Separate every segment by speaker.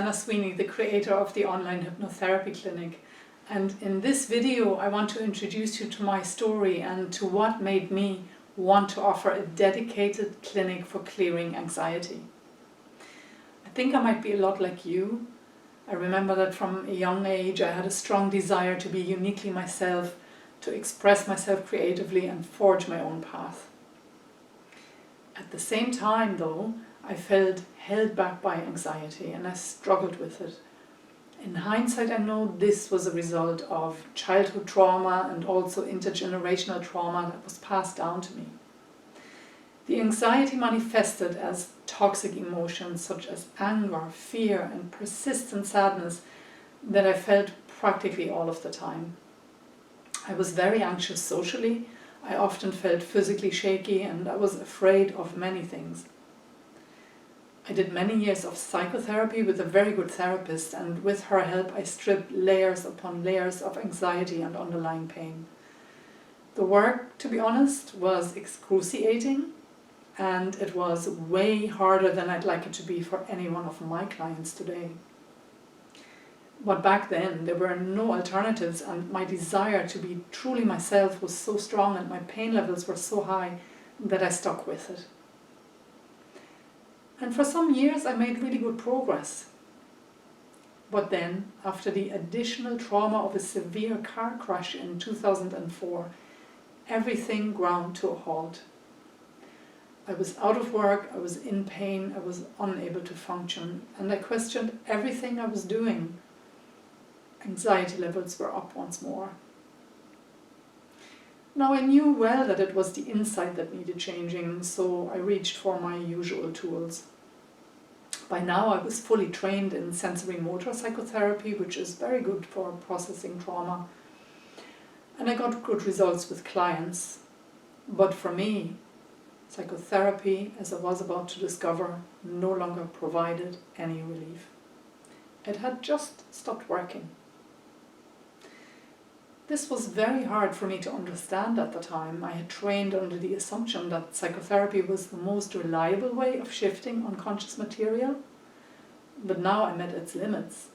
Speaker 1: Susanna Sweeney, the creator of the online hypnotherapy clinic, and in this video I want to introduce you to my story and to what made me want to offer a dedicated clinic for clearing anxiety. I think I might be a lot like you. I remember that from a young age I had a strong desire to be uniquely myself, to express myself creatively and forge my own path. At the same time though, I felt held back by anxiety and I struggled with it. In hindsight, I know this was a result of childhood trauma and also intergenerational trauma that was passed down to me. The anxiety manifested as toxic emotions such as anger, fear and persistent sadness that I felt practically all of the time. I was very anxious socially, I often felt physically shaky and I was afraid of many things. I did many years of psychotherapy with a very good therapist, and with her help I stripped layers upon layers of anxiety and underlying pain. The work, to be honest, was excruciating and it was way harder than I'd like it to be for any one of my clients today. But back then there were no alternatives and my desire to be truly myself was so strong and my pain levels were so high that I stuck with it. And for some years I made really good progress. But then, after the additional trauma of a severe car crash in 2004, everything ground to a halt. I was out of work, I was in pain, I was unable to function, and I questioned everything I was doing. Anxiety levels were up once more. Now I knew well that it was the inside that needed changing, so I reached for my usual tools. By now I was fully trained in sensory motor psychotherapy, which is very good for processing trauma. And I got good results with clients. But for me, psychotherapy, as I was about to discover, no longer provided any relief. It had just stopped working. This was very hard for me to understand at the time. I had trained under the assumption that psychotherapy was the most reliable way of shifting unconscious material, but now I met its limits.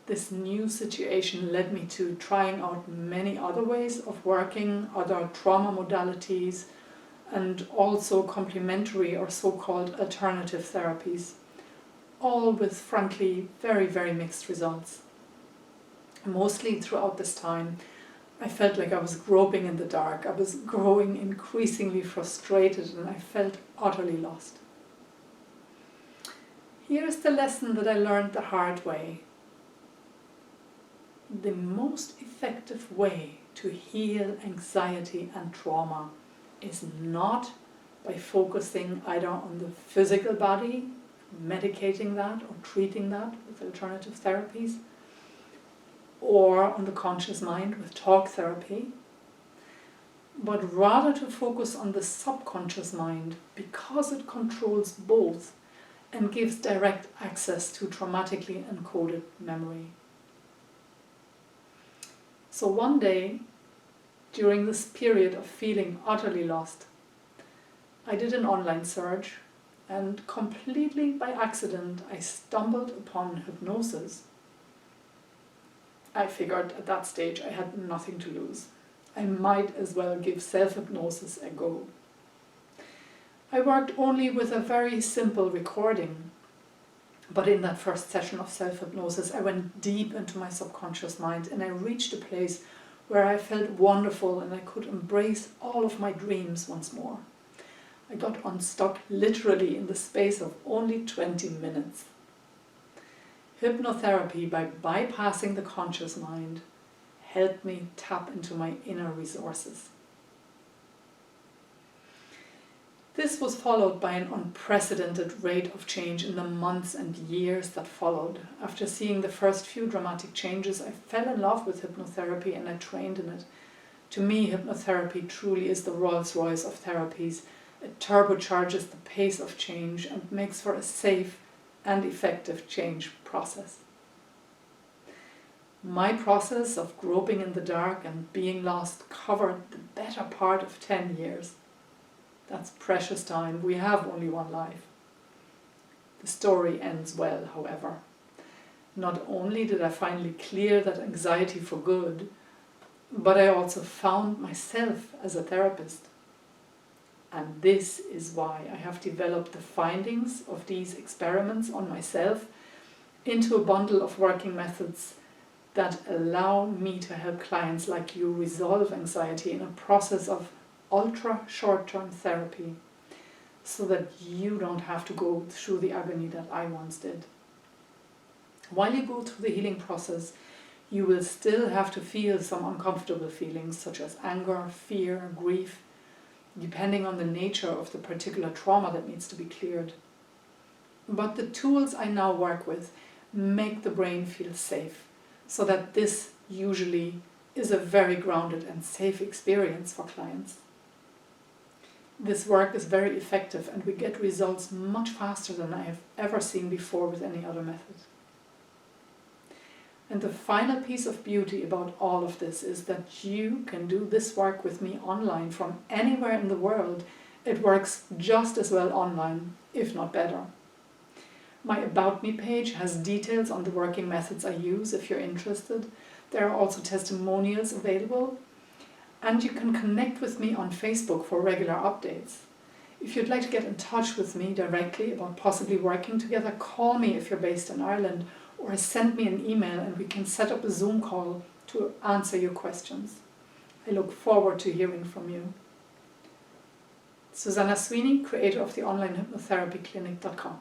Speaker 1: This new situation led me to trying out many other ways of working, other trauma modalities, and also complementary or so-called alternative therapies, all with frankly very, very mixed results. Mostly throughout this time, I felt like I was groping in the dark. I was growing increasingly frustrated and I felt utterly lost. Here is the lesson that I learned the hard way. The most effective way to heal anxiety and trauma is not by focusing either on the physical body, medicating that or treating that with alternative therapies, or on the conscious mind with talk therapy, but rather to focus on the subconscious mind because it controls both and gives direct access to traumatically encoded memory. So one day, during this period of feeling utterly lost, I did an online search and completely by accident I stumbled upon hypnosis. I figured at that stage I had nothing to lose. I might as well give self-hypnosis a go. I worked only with a very simple recording, but in that first session of self-hypnosis I went deep into my subconscious mind and I reached a place where I felt wonderful and I could embrace all of my dreams once more. I got unstuck literally in the space of only 20 minutes. Hypnotherapy, by bypassing the conscious mind, helped me tap into my inner resources. This was followed by an unprecedented rate of change in the months and years that followed. After seeing the first few dramatic changes, I fell in love with hypnotherapy and I trained in it. To me, hypnotherapy truly is the Rolls-Royce of therapies. It turbocharges the pace of change and makes for a safe and effective change process. My process of groping in the dark and being lost covered the better part of 10 years. That's precious time. We have only one life. The story ends well, however. Not only did I finally clear that anxiety for good, but I also found myself as a therapist. And this is why I have developed the findings of these experiments on myself into a bundle of working methods that allow me to help clients like you resolve anxiety in a process of ultra short-term therapy, so that you don't have to go through the agony that I once did. While you go through the healing process, you will still have to feel some uncomfortable feelings such as anger, fear, grief, depending on the nature of the particular trauma that needs to be cleared. But the tools I now work with make the brain feel safe, so that this usually is a very grounded and safe experience for clients. This work is very effective and we get results much faster than I have ever seen before with any other method. And the final piece of beauty about all of this is that you can do this work with me online from anywhere in the world. It works just as well online, if not better. My About Me page has details on the working methods I use if you're interested. There are also testimonials available. And you can connect with me on Facebook for regular updates. If you'd like to get in touch with me directly about possibly working together, call me if you're based in Ireland, or send me an email and we can set up a Zoom call to answer your questions. I look forward to hearing from you. Susanna Sweeney, creator of the online hypnotherapy clinic.com.